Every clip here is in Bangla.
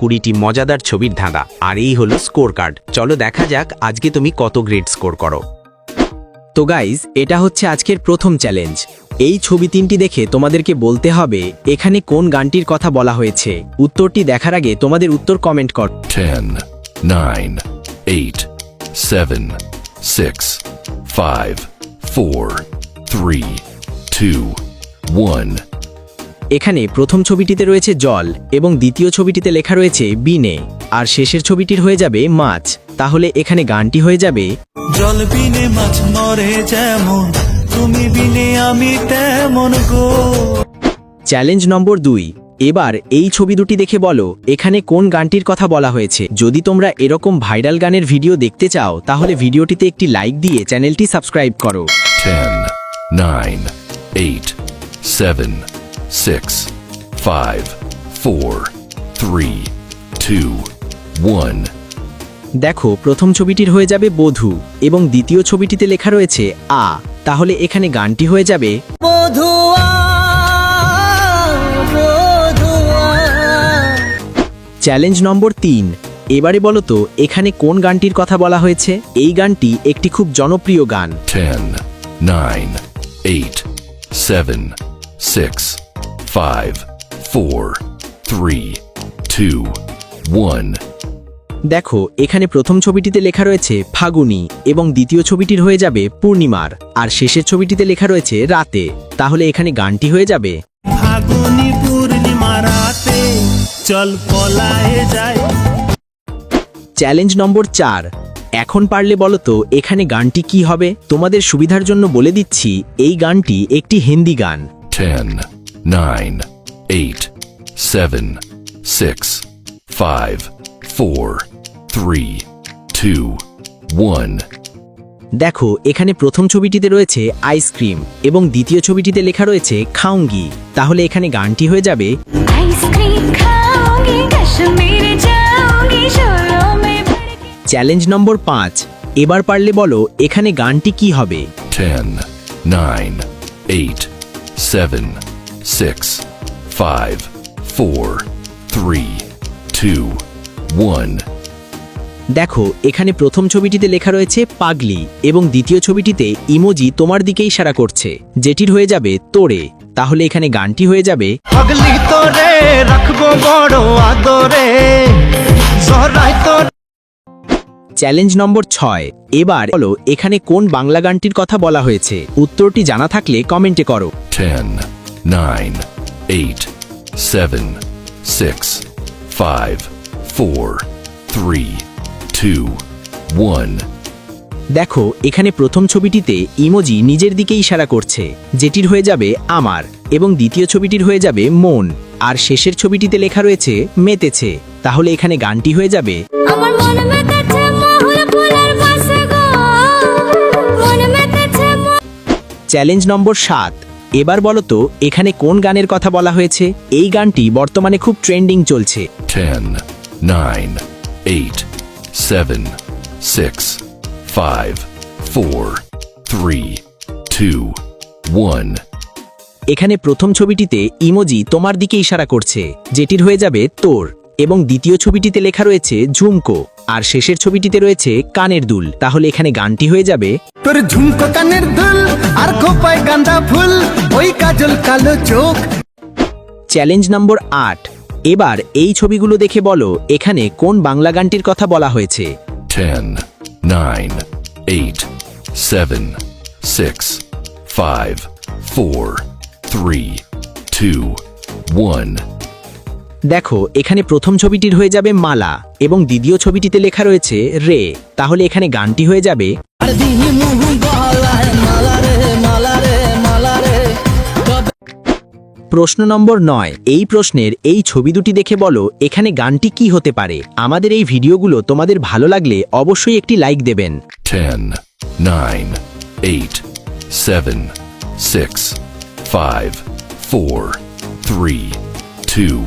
20টি মজাদার ছবির ধাঁধা, আর এই হলো স্কোর কার্ড। চলো দেখা যাক আজকে তুমি কত গ্রেড স্কোর করো। তো গাইজ, এটা হচ্ছে আজকের প্রথম চ্যালেঞ্জ। এই ছবি তিনটি দেখে তোমাদেরকে বলতে হবে এখানে কোন গানটির কথা বলা হয়েছে। উত্তরটি দেখার আগে তোমাদের উত্তর কমেন্ট কর। 10, 9, 8, 7, 6, 5, 4, 3, 2, 1. এখানে প্রথম ছবিটিতে রয়েছে জল এবং দ্বিতীয় ছবিটিতে লেখা রয়েছে বিনে, আর শেষের ছবিটির হয়ে যাবে মাছ। তাহলে এখানে গানটি হয়ে যাবে জল বিনে মাছ মরে যেমন, তুমি বিনে আমি তেমন গো। চ্যালেঞ্জ নম্বর 2। এবার এই ছবি দুটি দেখে বলো এখানে কোন গানটির কথা বলা হয়েছে। যদি তোমরা এরকম ভাইরাল গানের ভিডিও দেখতে চাও তাহলে ভিডিওটিতে একটি লাইক দিয়ে চ্যানেলটি সাবস্ক্রাইব করো। 10, 9, 8, 7, 6, 5, 4, 3, 2, 1. দেখো প্রথম ছবিটির হয়ে যাবে বধূ এবং দ্বিতীয় ছবিটিতে লেখা রয়েছে আ। তাহলে এখানে গানটি হয়ে যাবে বধুয়া বধুয়া। চ্যালেঞ্জ নম্বর 3। এবারে বলো তো এখানে কোন গানটির কথা বলা হয়েছে। এই গানটি একটি খুব জনপ্রিয় গান। 10, 9, 8, 7, 6, 5, 4, 3, 2, 1. দেখো এখানে প্রথম ছবিটিতে লেখা রয়েছে ফাগুনি এবং দ্বিতীয় ছবিটির হয়ে যাবে পূর্ণিমার, আর শেষের ছবিটিতে লেখা রয়েছে রাতে। তাহলে এখানে গানটি হয়ে যাবে ফাগুনি পূর্ণিমা রাতে চল পলায়ে যায়। চ্যালেঞ্জ নম্বর 4। এখন পারলে বলো তো এখানে গানটি কি হবে। তোমাদের সুবিধার জন্য বলে দিচ্ছি এই গানটি একটি হিন্দি গান। 10, 9, 8, 7, 6, 5, 4, 3, 2, 1. দেখো এখানে প্রথম ছবিটিতে রয়েছে আইসক্রিম এবং দ্বিতীয় ছবিটিতে লেখা রয়েছে খাউঙ্গি। তাহলে এখানে গানটি হয়ে যাবে आइसक्रीम खाऊंगी कश्मीर जाऊंगी शोरों में भर के। চ্যালেঞ্জ নম্বর 5। এবার পারলে বলো এখানে গানটি কি হবে। 10, 9, 8, 7, 6, 5, 4, 3, 2, 1. দেখো এখানে প্রথম ছবিটিতে লেখা রয়েছে পাগলি এবং দ্বিতীয় ছবিটিতে ইমোজি তোমার দিকে ইশারা করছে, যেটির হয়ে যাবে তোরে। তাহলে এখানে গানটি হয়ে যাবে পাগলি তোরে রাখবো বড় আদরে জহরাই তোর। চ্যালেঞ্জ নম্বর 6। এবার বলো এখানে কোন বাংলা গানটির কথা বলা হয়েছে। উত্তরটি জানা থাকলে কমেন্টে করো। 10, 9, 8, 7, 6, 5, 4, 3, 2, 1. দেখো এখানে প্রথম ছবিটিতে ইমোজি নিজের দিকে ইশারা করছে, যেটির হয়ে যাবে আমার, এবং দ্বিতীয় ছবিটির হয়ে যাবে মন, আর শেষের ছবিটিতে লেখা রয়েছে মেতেছে। তাহলে এখানে গানটি হয়ে যাবে আমার মন মেতেছে মহুল ফুলের বাসে গো, মন মেতেছে চ্যালেঞ্জ নম্বর 7। এবার বলো তো এখানে কোন গানের কথা বলা হয়েছে। এই গানটি বর্তমানে খুব ট্রেন্ডিং চলছে। 10, 9, 8, 7, 6, 5, 4, 3, 2, 1. এখানে প্রথম ছবিটিতে ইমোজি তোমার দিকে ইশারা করছে, যেটির হয়ে যাবে তোর, এবং দ্বিতীয় ছবিটিতে লেখা রয়েছে ঝুমকো, আর শেষের ছবিটিতে রয়েছে কানের দুল। তাহলে এখানে গানটি হয়ে যাবে তোর ঝুমকো কানের দুল আর খোপায় গাঁদা ফুল, ওই কাজল কালো চোখ। চ্যালেঞ্জ নম্বর 8। এবার এই ছবিগুলো দেখে বলো এখানে কোন বাংলা গানটির কথা বলা হয়েছে। 10, 9, 8, 7, 6, 5, 4, 3, 2, 1. দেখো এখানে প্রথম ছবিটির হয়ে যাবে মালা এবং দ্বিতীয় ছবিটিতে লেখা রয়েছে রে। তাহলে এখানে গানটি হয়ে যাবে প্রশ্ন নম্বর 9। এই প্রশ্নের এই ছবি দুটি দেখে বলো এখানে গানটি কি হতে পারে। আমাদের এই ভিডিওগুলো তোমাদের ভালো লাগলে অবশ্যই একটি লাইক দেবেন। 10, 9, 8, 7, 6, 5, 4, 3, 2,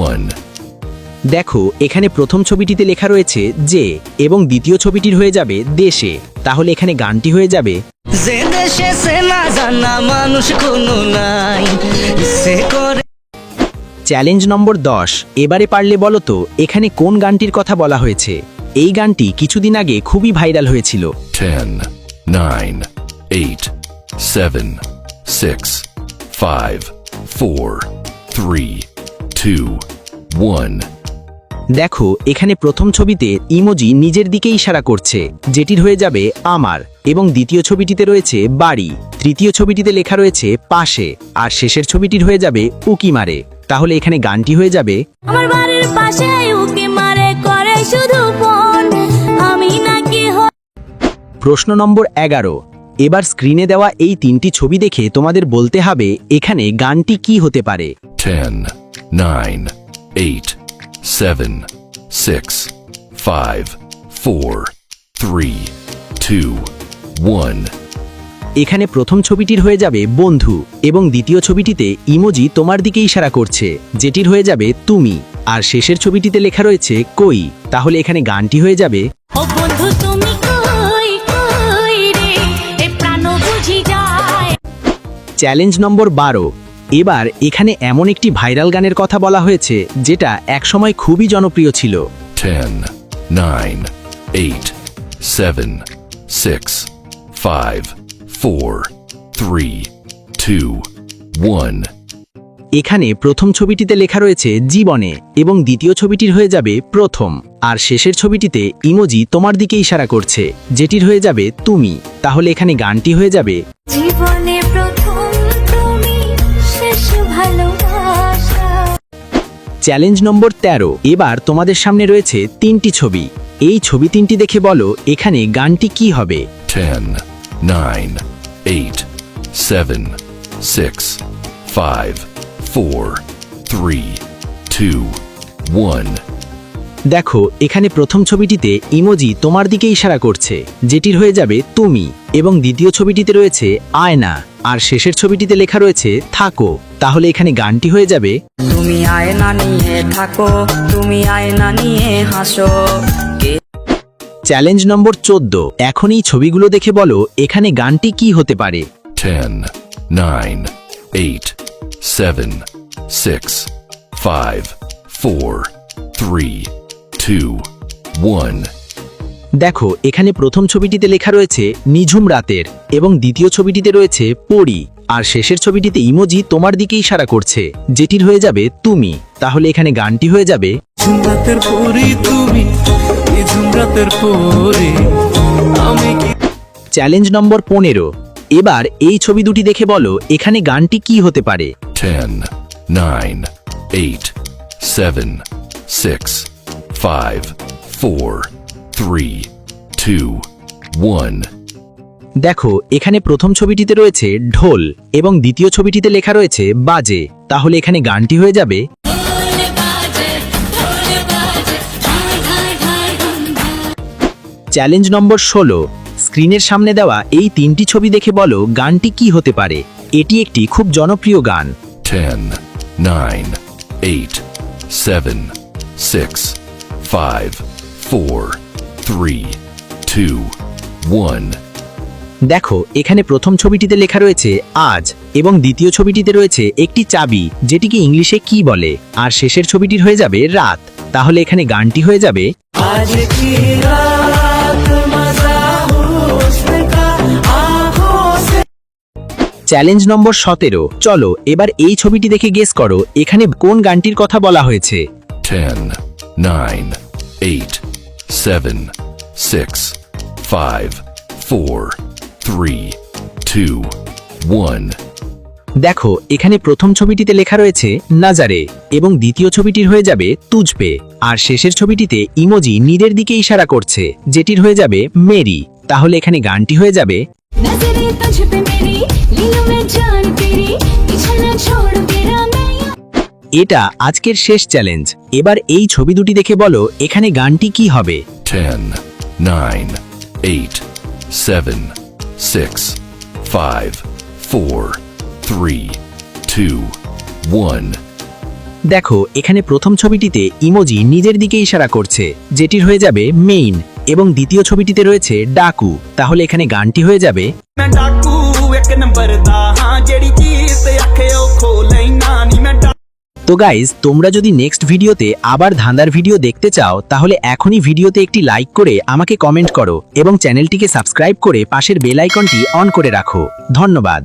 1. দেখো এখানে প্রথম ছবিটিতে লেখা রয়েছে যে এবং দ্বিতীয় ছবিটির হয়ে যাবে দেশে। তাহলে এখানে গানটি হয়ে যাবে যে দেশে সে না জানা মানুষ কোনো নাই, সে করে চ্যালেঞ্জ নম্বর 10। এবারে পারলে বলো তো এখানে কোন গানটির কথা বলা হয়েছে। এই গানটি কিছুদিন আগে খুবই ভাইরাল হয়েছিল। 10, 9, 8, 7, 6, 5, 4, 3, 2, 1. দেখো এখানে প্রথম ছবিতে ইমোজি নিজের দিকে ইশারা করছে, যেটির হয়ে যাবে আমার, এবং দ্বিতীয় ছবিটিতে রয়েছে বাড়ি, তৃতীয় ছবিটিতে লেখা রয়েছে পাশে, আর শেষের ছবিটির হয়ে যাবে উকি মারে। তাহলে এখানে গানটি হয়ে যাবে আমার বাড়ির পাশে উকি মারে করে শুধু ফোন আমি নাকি প্রশ্ন নম্বর 11। এবার স্ক্রিনে দেওয়া এই তিনটি ছবি দেখে তোমাদের বলতে হবে এখানে গানটি কি হতে পারে। 10, 9, 8, 7, 6, 5, 4, 3, 2, 1. এখানে প্রথম ছবিটির হয়ে যাবে বন্ধু, এবং দ্বিতীয় ছবিটিতে ইমোজি তোমার দিকে ইশারা করছে, যেটির হয়ে যাবে তুমি, আর শেষের ছবিটিতে লেখা রয়েছে কই। তাহলে এখানে গানটি হয়ে যাবে ও বন্ধু তুমি কই কই রে এ প্রাণ বুঝি যায়। চ্যালেঞ্জ নম্বর 12। এবার এখানে এমন একটি ভাইরাল গানের কথা বলা হয়েছে যেটা একসময় খুবই জনপ্রিয় ছিল। 10, 9, 8, 7, 6, 5, 4, 3, 2, 1. এখানে প্রথম ছবিটিতে লেখা রয়েছে জীবনে, এবং দ্বিতীয় ছবিটির হয়ে যাবে প্রথম, আর শেষের ছবিটিতে ইমোজি তোমার দিকে ইশারা করছে, যেটির হয়ে যাবে তুমি। তাহলে এখানে গানটি হয়ে যাবে জীবনে প্রথম তুমি শেষ ভালোবাসা। চ্যালেঞ্জ নম্বর 13। এবার তোমাদের সামনে রয়েছে তিনটি ছবি। এই ছবি তিনটি দেখে বলো এখানে গানটি কি হবে। 10, 9, 8, 7, 6, 5, 4, 3, 2, 1. দেখো এখানে প্রথম ছবিটিতে ইমোজি তোমার দিকে ইশারা করছে, যেটির হয়ে যাবে তুমি, এবং দ্বিতীয় ছবিটিতে রয়েছে আয়না, আর শেষের ছবিটিতে লেখা রয়েছে থাকো। তাহলে এখানে গানটি হয়ে যাবে তুমি আয়না নিয়ে থাকো, তুমি আয়না নিয়ে হাসো। চ্যালেঞ্জ নম্বর 14। এখন এই ছবিগুলো দেখে বলো এখানে গানটি কি হতে পারে। 10, 9, 8, 7, 6, 5, 4, 3, 2, 1. দেখো এখানে প্রথম ছবিটিতে লেখা রয়েছে নিঝুম রাতের, এবং দ্বিতীয় ছবিটিতে রয়েছে পড়ি, আর শেষের ছবিটিতে ইমোজি তোমার দিকে ইশারা করছে, যেটির হয়ে যাবে তুমি। তাহলে এখানে গানটি হয়ে যাবে ঝুমরাতের পরি তুমি এই ঝুমরাতের পরি আমি কি। চ্যালেঞ্জ নম্বর 15। এবার এই ছবি দুটি দেখে বলো এখানে গানটি কি হতে পারে। 10, 9, 8, 7, 6, 5, 4, 3, 2, 1. দেখো এখানে প্রথম ছবিটিতে রয়েছে ঢোল, এবং দ্বিতীয় ছবিটিতে লেখা রয়েছে বাজে। তাহলে এখানে গানটি হয়ে যাবে চ্যালেঞ্জ নম্বর 16। স্ক্রিনের সামনে দেওয়া এই তিনটি ছবি দেখে বলো গানটি কি হতে পারে। এটি একটি খুব জনপ্রিয় গান। 10, 9, 8, 7, 6, 5, 4, 3, 2, 1. দেখো এখানে প্রথম ছবিটিতে লেখা রয়েছে আজ, এবং দ্বিতীয় ছবিটিতে রয়েছে একটি চাবি, যেটিকে ইংলিশে কি বলে, আর শেষের ছবিটির হয়ে যাবে রাত। তাহলে এখানে গানটি হয়ে যাবে आज की रात मजा हुस्न का आँखों से। চ্যালেঞ্জ নম্বর 17। চলো এবার এই ছবিটি দেখে গেস করো এখানে কোন গানটির কথা বলা হয়েছে। 10, 9, 8, 7, 6, 5, 4, 3, 2, 1. দেখো এখানে প্রথম ছবিটিতে লেখা রয়েছে নাজারে, এবং দ্বিতীয় ছবিটির হয়ে যাবে তুজপে, আর শেষের ছবিটিতে ইমোজি নিজের দিকে ইশারা করছে, যেটির হয়ে যাবে মেরি। তাহলে এখানে গানটি হয়ে যাবে नजरे तुझ पे मेरी लीलों में जान तेरी पीछे न छोड़ मेरा मैं। এটা আজকের শেষ চ্যালেঞ্জ। এবার এই ছবি দুটি দেখে বলো এখানে গানটি কি হবে। 10, 9, 8, 7, 6, 5, 4, 3, 2, 1. দেখো এখানে প্রথম ছবিটিতে ইমোজি নিজের দিকে ইশারা করছে, যেটির হয়ে যাবে মেইন, এবং দ্বিতীয় ছবিটিতে রয়েছে ডাকু। তাহলে এখানে গানটি হয়ে যাবে मैं डाकू एक नंबर दा हां जेड़ी चीज ते आखे ओ खो लेना नी मैं তো গাইজ, তোমরা যদি নেক্সট ভিডিওতে আবার ধাঁধার ভিডিও দেখতে চাও তাহলে এখনই ভিডিওতে একটি লাইক করে আমাকে কমেন্ট করো এবং চ্যানেলটিকে সাবস্ক্রাইব করে পাশের বেল আইকনটি অন করে রাখো। ধন্যবাদ।